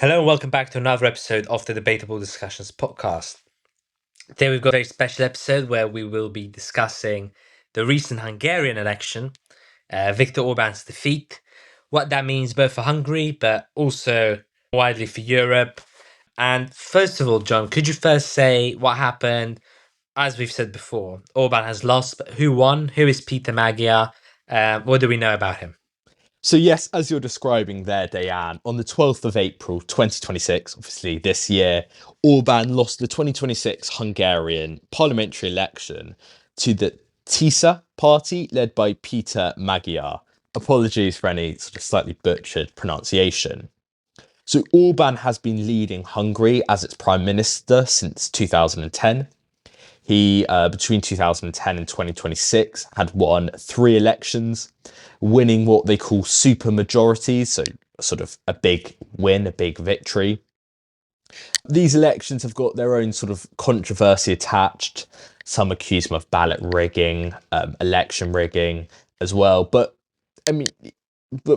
Hello and welcome back to another episode of the Debatable Discussions podcast. Today we've got a very special episode where we will be discussing the recent Hungarian election, Viktor Orban's defeat, what that means both for Hungary but also widely for Europe. And first of all, John, could you first say what happened? As we've said before, Orban has lost, but who won? Who is Peter Magyar? What do we know about him? So yes, as you're describing there, Diane, on the 12th of April 2026, obviously this year, Orban lost the 2026 Hungarian parliamentary election to the TISA party led by Peter Magyar. Apologies for any sort of slightly butchered pronunciation. So Orban has been leading Hungary as its prime minister since 2010. He, between 2010 and 2026, had won 3 elections, winning what they call super majorities, so sort of a big win, a big victory. These elections have got their own sort of controversy attached. Some accuse him of ballot rigging, election rigging as well. But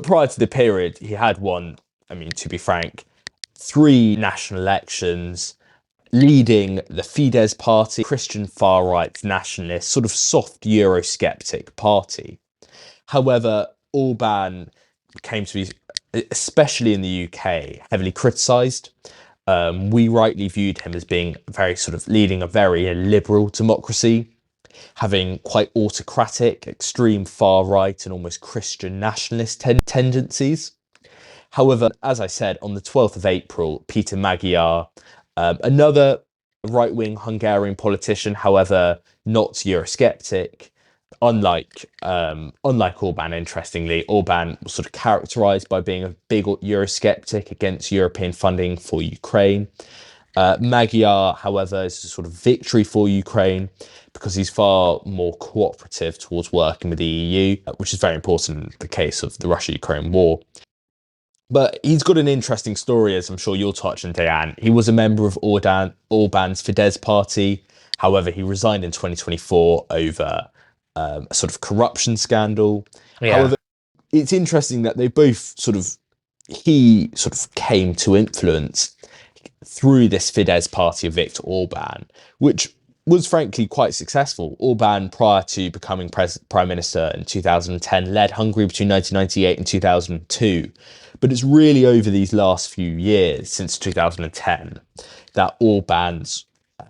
prior to the period, he had won, to be frank, 3 national elections, leading the Fidesz party, Christian far-right nationalist, sort of soft Eurosceptic party. However, Orban came to be, especially in the UK, heavily criticised. We rightly viewed him as being very sort of leading a very illiberal democracy, having quite autocratic, extreme far-right and almost Christian nationalist tendencies. However, as I said, on the 12th of April, Peter Magyar, another right-wing Hungarian politician, however, not Eurosceptic. Unlike Orban, interestingly, Orban was sort of characterised by being a big Eurosceptic against European funding for Ukraine. Magyar, however, is a sort of victory for Ukraine because he's far more cooperative towards working with the EU, which is very important in the case of the Russia-Ukraine war. But he's got an interesting story, as I'm sure you'll touch on, Diane. He was a member of Orban's Fidesz party. However, he resigned in 2024 over a sort of corruption scandal. Yeah. However, it's interesting that he sort of came to influence through this Fidesz party of Viktor Orban, which was frankly quite successful. Orban, prior to becoming prime minister in 2010, led Hungary between 1998 and 2002. But it's really over these last few years, since 2010, that Orban's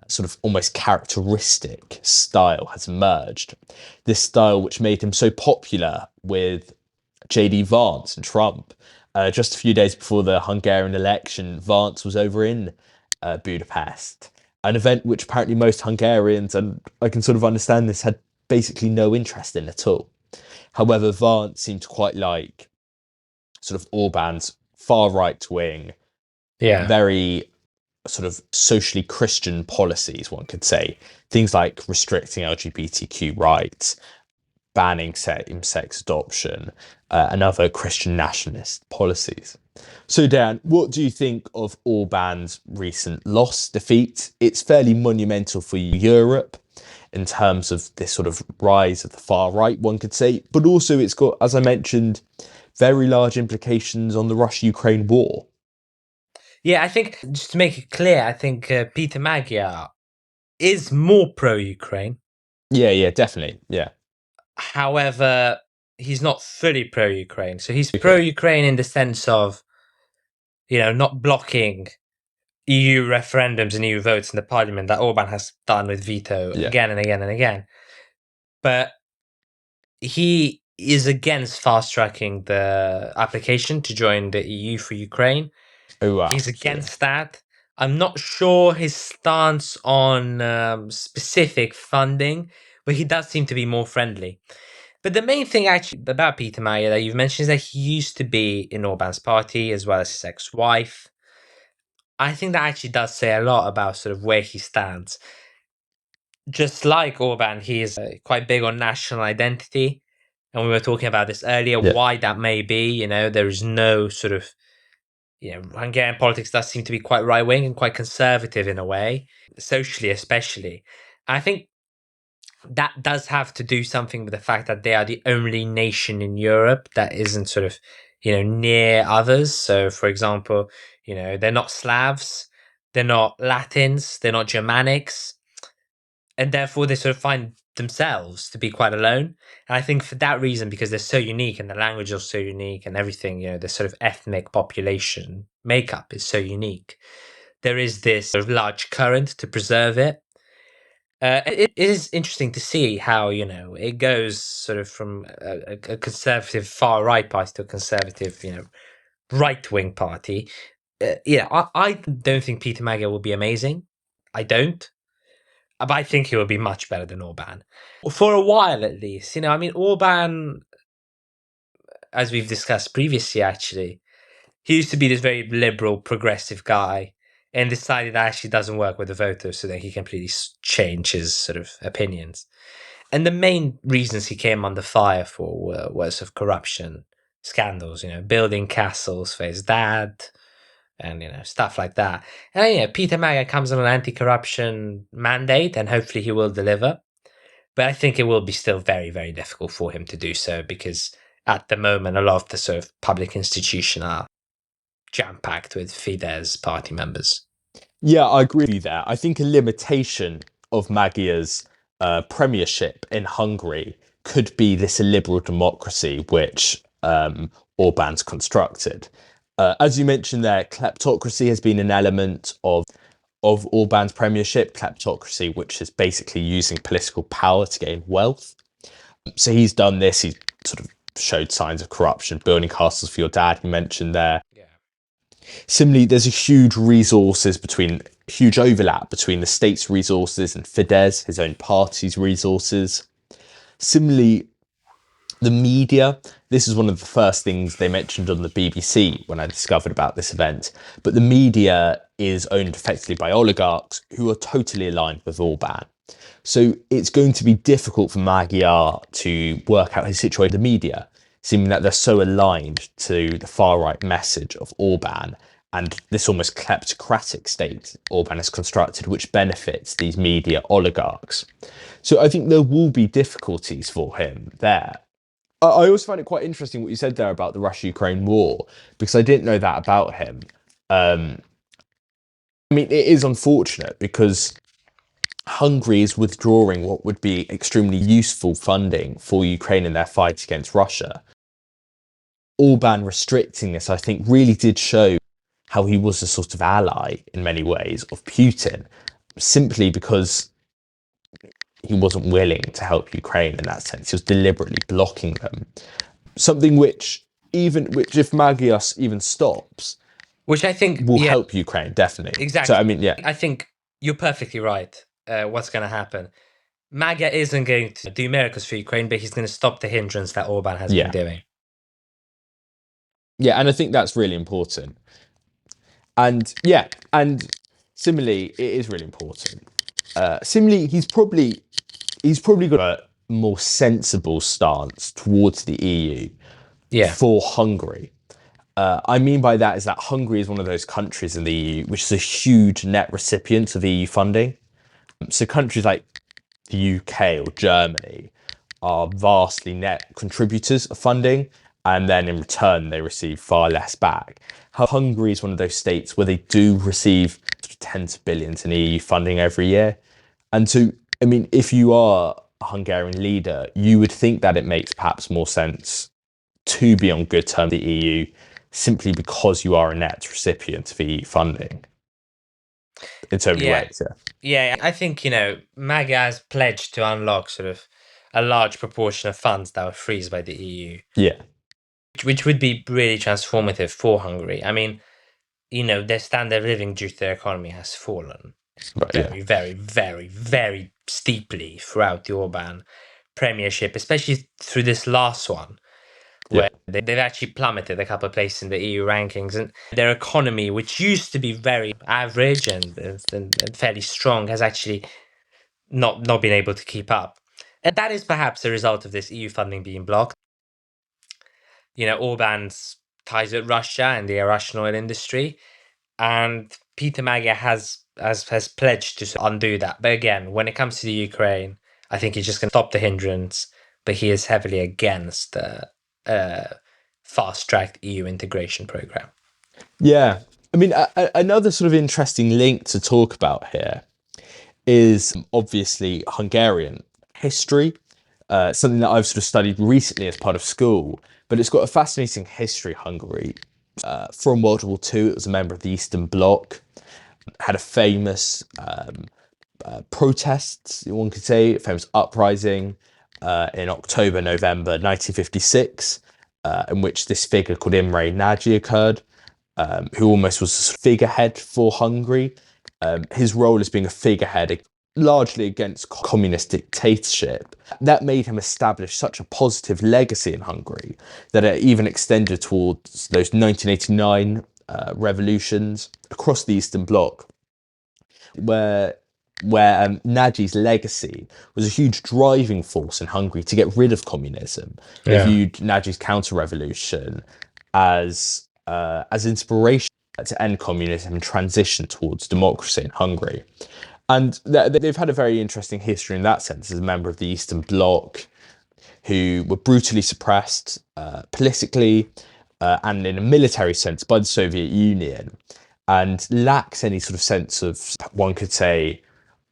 sort of almost characteristic style has emerged. This style which made him so popular with JD Vance and Trump. Just a few days before the Hungarian election, Vance was over in Budapest, an event which apparently most Hungarians, and I can sort of understand this, had basically no interest in at all. However, Vance seemed to quite like sort of Orban's far right wing, very sort of socially Christian policies, one could say. Things like restricting LGBTQ rights, banning same-sex adoption, and other Christian nationalist policies. So, Dan, what do you think of Orban's recent defeat? It's fairly monumental for Europe in terms of this sort of rise of the far right, one could say, but also it's got, as I mentioned, very large implications on the Russia-Ukraine war. Yeah, I think, just to make it clear, I think Peter Magyar is more pro-Ukraine. Yeah, definitely, yeah. However, he's not fully pro-Ukraine. So he's pro-Ukraine in the sense of, not blocking EU referendums and EU votes in the parliament that Orban has done with veto again and again and again. But he is against fast-tracking the application to join the EU for Ukraine. Oh, wow. He's against that. I'm not sure his stance on specific funding, but he does seem to be more friendly. But the main thing actually about Peter Magyar that you've mentioned is that he used to be in Orban's party as well as his ex-wife. I think that actually does say a lot about sort of where he stands. Just like Orban, he is quite big on national identity. And we were talking about this earlier, why that may be. There is no sort of, Hungarian politics does seem to be quite right-wing and quite conservative in a way, socially especially. I think that does have to do something with the fact that they are the only nation in Europe that isn't sort of near others. So, for example, they're not Slavs, they're not Latins, they're not Germanics, and therefore they sort of find themselves to be quite alone. And I think for that reason, because they're so unique and the language is so unique and everything, the sort of ethnic population makeup is so unique, there is this sort of large current to preserve it. It is interesting to see how it goes sort of from a conservative far right party to a conservative right wing party. I don't think Peter Magyar will be amazing. I don't, but I think he will be much better than Orban for a while at least. I mean, Orban, as we've discussed previously, actually, he used to be this very liberal, progressive guy, and decided that actually doesn't work with the voters, so then he completely changed his sort of opinions. And the main reasons he came under fire for was of corruption scandals, building castles for his dad, and stuff like that. And Peter Magyar comes on an anti-corruption mandate, and hopefully he will deliver. But I think it will be still very, very difficult for him to do so because at the moment, a lot of the sort of public institutions are jam-packed with Fidesz party members. Yeah, I agree with you there. I think a limitation of Magyar's premiership in Hungary could be this illiberal democracy which Orban's constructed. As you mentioned there, kleptocracy has been an element of Orban's premiership, kleptocracy, which is basically using political power to gain wealth. So he's done this, he's sort of showed signs of corruption, building castles for your dad, you mentioned there. Yeah. Similarly, there's a huge overlap between the state's resources and Fidesz, his own party's resources. Similarly, the media, this is one of the first things they mentioned on the BBC when I discovered about this event, but the media is owned effectively by oligarchs who are totally aligned with Orban. So it's going to be difficult for Magyar to work out his situation in the media, seeming that they're so aligned to the far-right message of Orban and this almost kleptocratic state Orban has constructed, which benefits these media oligarchs. So I think there will be difficulties for him there. I also find it quite interesting what you said there about the Russia-Ukraine war, because I didn't know that about him. I mean, it is unfortunate because Hungary is withdrawing what would be extremely useful funding for Ukraine in their fight against Russia. Orban restricting this, I think, really did show how he was a sort of ally in many ways of Putin, simply because he wasn't willing to help Ukraine in that sense. He was deliberately blocking them. Something which if Magyar even stops, which I think will help Ukraine, definitely. Exactly. So I mean, yeah, I think you're perfectly right. What's going to happen? Magyar isn't going to do miracles for Ukraine, but he's going to stop the hindrance that Orban has been doing. Yeah, and I think that's really important. And similarly, it is really important. Similarly, he's probably got a more sensible stance towards the EU for Hungary. I mean by that is that Hungary is one of those countries in the EU which is a huge net recipient of EU funding. So countries like the UK or Germany are vastly net contributors of funding, and then in return they receive far less back. How Hungary is one of those states where they do receive tens of billions in EU funding every year. And so, I mean, if you are a Hungarian leader, you would think that it makes perhaps more sense to be on good terms with the EU simply because you are a net recipient of EU funding. In so many ways, Yeah, I think, Magyar has pledged to unlock sort of a large proportion of funds that were freezed by the EU. Yeah. Which would be really transformative for Hungary. I mean, their standard of living due to their economy has fallen very, very, very, very steeply throughout the Orban premiership, especially through this last one, where they've actually plummeted a couple of places in the EU rankings, and their economy, which used to be very average and fairly strong, has actually not been able to keep up. And that is perhaps a result of this EU funding being blocked. Orban's ties with Russia and the Russian oil industry, and Peter Magyar has pledged to undo that. But again, when it comes to the Ukraine, I think he's just going to stop the hindrance, but he is heavily against fast-tracked EU integration program. Yeah. I mean, another sort of interesting link to talk about here is obviously Hungarian history, something that I've sort of studied recently as part of school, but it's got a fascinating history, Hungary. From World War II, it was a member of the Eastern Bloc, had a famous protests, one could say, a famous uprising in October, November 1956, in which this figure called Imre Nagy occurred, who almost was a figurehead for Hungary. His role as being a figurehead largely against communist dictatorship, that made him establish such a positive legacy in Hungary that it even extended towards those 1989 revolutions across the Eastern Bloc, where Nagy's legacy was a huge driving force in Hungary to get rid of communism. They viewed Nagy's counter-revolution as inspiration to end communism and transition towards democracy in Hungary. And they've had a very interesting history in that sense as a member of the Eastern Bloc, who were brutally suppressed politically and in a military sense by the Soviet Union, and lacks any sort of sense of, one could say,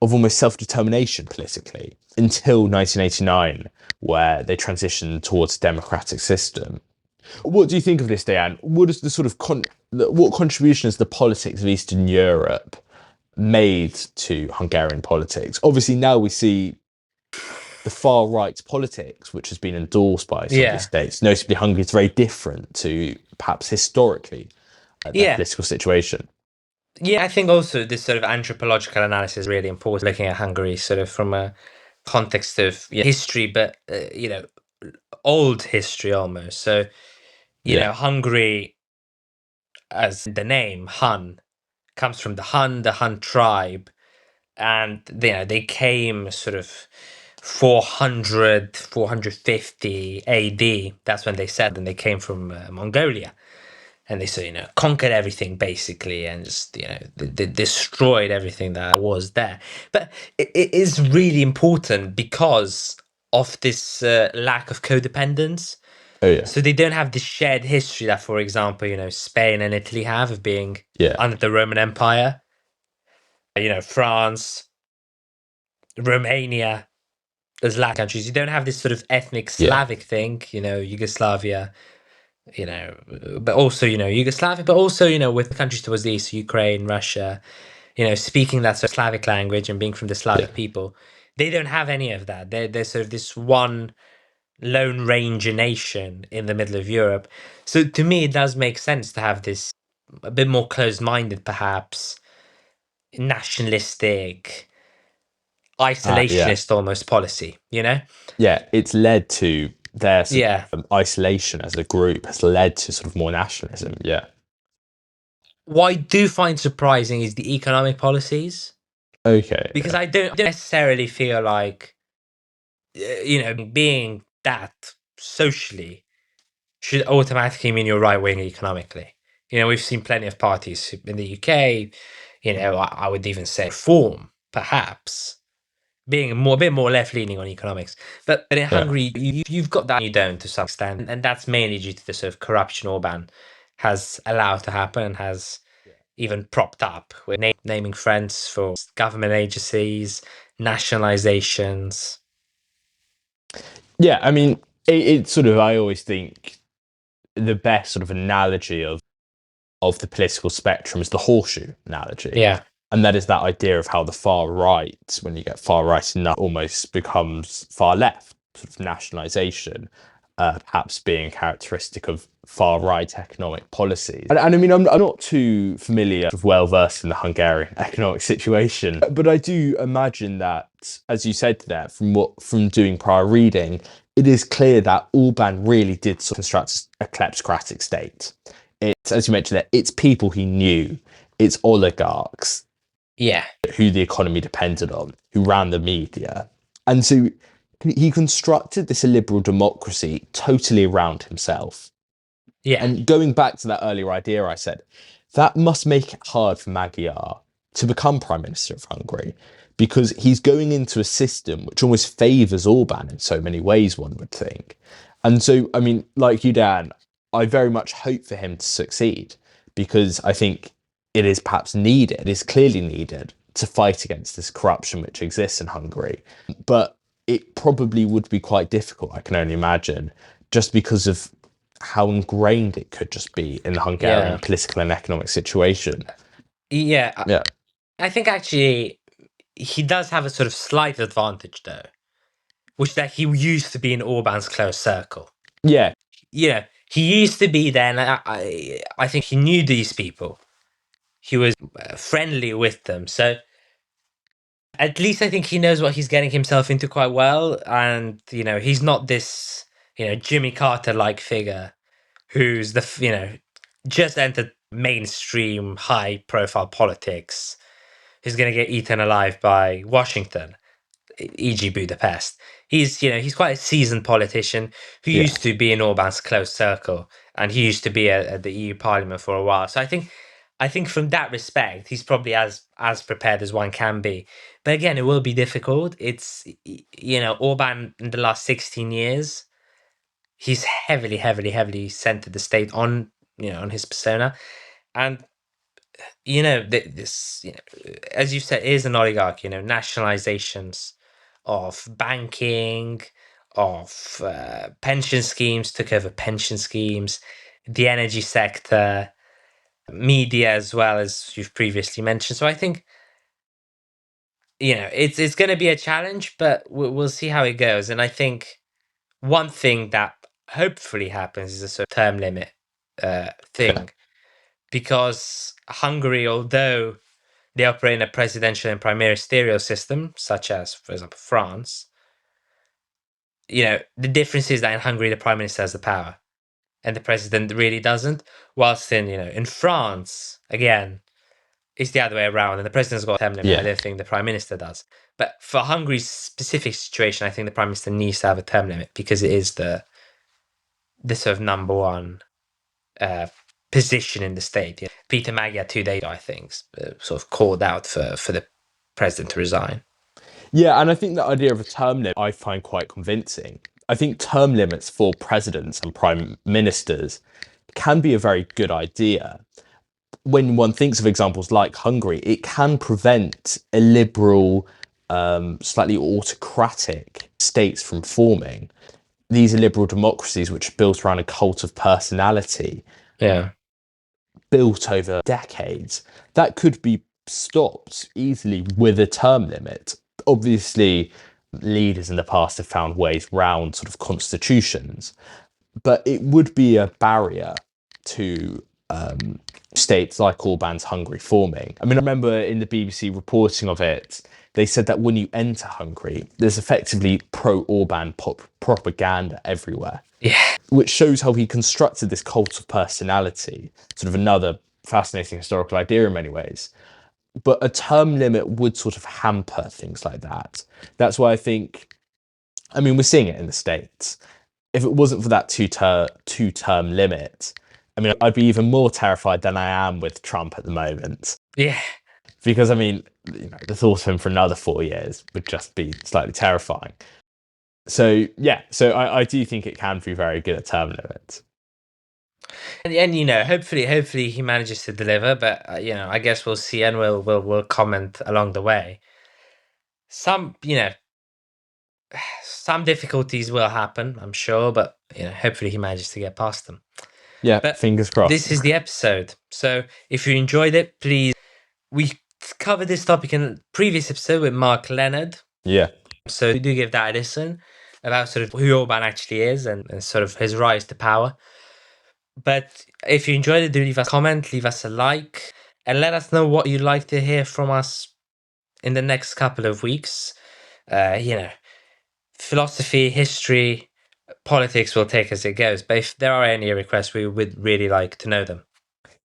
of almost self-determination politically until 1989, where they transitioned towards a democratic system. What do you think of this, Diane? What is the sort of what contribution has the politics of Eastern Europe made to Hungarian politics? Obviously, now we see the far right politics, which has been endorsed by some of these states. Notably, Hungary is very different to perhaps historically their political situation. Yeah, I think also this sort of anthropological analysis is really important, looking at Hungary sort of from a context of history, but, old history almost. So, Hungary, as the name Hun, comes from the Hun tribe, and they came sort of 450 AD. That's when they said, and they came from Mongolia, and they sort of conquered everything basically, and just they destroyed everything that was there. But it is really important because of this lack of codependence. Oh yeah. So they don't have this shared history that, for example, Spain and Italy have of being under the Roman Empire. France, Romania, as Latin countries, you don't have this sort of ethnic Slavic thing, Yugoslavia, but also, Yugoslavia, but also, with countries towards the east, Ukraine, Russia, speaking that sort of Slavic language and being from the Slavic people, they don't have any of that. They're sort of this one Lone Ranger nation in the middle of Europe. So to me, it does make sense to have this a bit more closed-minded, perhaps nationalistic, isolationist almost policy, Yeah, it's led to their sort of isolation as a group has led to sort of more nationalism. Yeah. What I do find surprising is the economic policies. Okay. Because I don't necessarily feel like, being that socially should automatically mean you're right wing economically. We've seen plenty of parties in the UK, I would even say Reform, perhaps, being a bit more left leaning on economics. But in Hungary, you've got that, you don't to some extent. And that's mainly due to the sort of corruption Orban has allowed to happen and has even propped up with naming friends for government agencies, nationalizations. Yeah, I mean, it's sort of, I always think the best sort of analogy of the political spectrum is the horseshoe analogy. Yeah. And that is that idea of how the far right, when you get far right enough, almost becomes far left, sort of nationalisation, perhaps being characteristic of far right economic policies. And I mean, I'm not too familiar, well versed in the Hungarian economic situation, but I do imagine that, as you said there, from doing prior reading, it is clear that Orban really did sort of construct a kleptocratic state. It's, as you mentioned there, it's people he knew, it's oligarchs, who the economy depended on, who ran the media. And so he constructed this illiberal democracy totally around himself. Yeah. And going back to that earlier idea I said, that must make it hard for Magyar to become Prime Minister of Hungary, because he's going into a system which almost favours Orban in so many ways, one would think. And so, I mean, like you, Dan, I very much hope for him to succeed, because I think it is perhaps needed, it is clearly needed to fight against this corruption which exists in Hungary. But it probably would be quite difficult, I can only imagine, just because of how ingrained it could just be in the Hungarian political and economic situation. Yeah. Yeah. I think actually he does have a sort of slight advantage though, which that he used to be in Orban's close circle. Yeah. Yeah, he used to be there, and I think he knew these people. He was friendly with them, so at least I think he knows what he's getting himself into quite well. And he's not this Jimmy Carter like figure who's just entered mainstream high profile politics, who's going to get eaten alive by Washington, e.g. Budapest. He's quite a seasoned politician who used to be in Orban's close circle, and he used to be at the EU Parliament for a while. So I think from that respect, he's probably as prepared as one can be. But again, it will be difficult. It's Orban in the last 16 years, he's heavily centered the state on on his persona, and this as you said, is an oligarchy. Nationalizations of banking, of pension schemes, took over pension schemes, the energy sector, media, as well, as you've previously mentioned. So I think it's going to be a challenge, but we'll see how it goes. And I think one thing that hopefully happens is a sort of term limit thing, because Hungary, although they operate in a presidential and prime ministerial system, such as, for example, France, the difference is that in Hungary, the prime minister has the power and the president really doesn't. Whilst in France, again, it's the other way around, and the president's got a term limit. Yeah. I don't think the prime minister does. But for Hungary's specific situation, I think the prime minister needs to have a term limit, because it is the sort of number one position in the state. Peter Magyar 2 days ago, I think, sort of called out for the president to resign. Yeah, and I think the idea of a term limit I find quite convincing. I think term limits for presidents and prime ministers can be a very good idea. When one thinks of examples like Hungary, it can prevent illiberal, slightly autocratic states from forming. These illiberal democracies, which are built around a cult of personality, built over decades, that could be stopped easily with a term limit. Obviously, leaders in the past have found ways round sort of constitutions, but it would be a barrier to states like Orban's Hungary forming. I mean, I remember in the BBC reporting of it, they said that when you enter Hungary, there's effectively pro-Orban propaganda everywhere. Yeah. Which shows how he constructed this cult of personality, sort of another fascinating historical idea in many ways. But a term limit would sort of hamper things like that. That's why I think, I mean, we're seeing it in the States. If it wasn't for that two-term limit, I mean, I'd be even more terrified than I am with Trump at the moment. Yeah. Because, I mean, the thought of him for another 4 years would just be slightly terrifying. So, yeah, I do think it can be very good at term limits. And hopefully he manages to deliver, but I guess we'll see, and we'll comment along the way. Some some difficulties will happen, I'm sure, but hopefully he manages to get past them. Yeah, but fingers crossed. This is the episode. So if you enjoyed it, please, we covered this topic in a previous episode with Mark Leonard. Yeah. So do give that a listen, about sort of who Orban actually is, and sort of his rise to power. But if you enjoyed it, do leave us a comment, leave us a like, and let us know what you'd like to hear from us in the next couple of weeks. Philosophy, history, politics will take as it goes. But if there are any requests, we would really like to know them.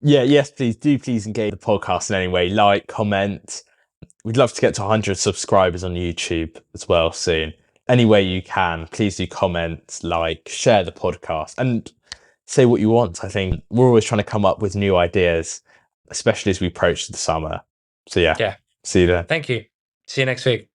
Yeah, yes, please. Do please engage the podcast in any way. Like, comment. We'd love to get to 100 subscribers on YouTube as well soon. Any way you can, please do comment, like, share the podcast, and say what you want. I think we're always trying to come up with new ideas, especially as we approach the summer. So yeah. See you then. Thank you. See you next week.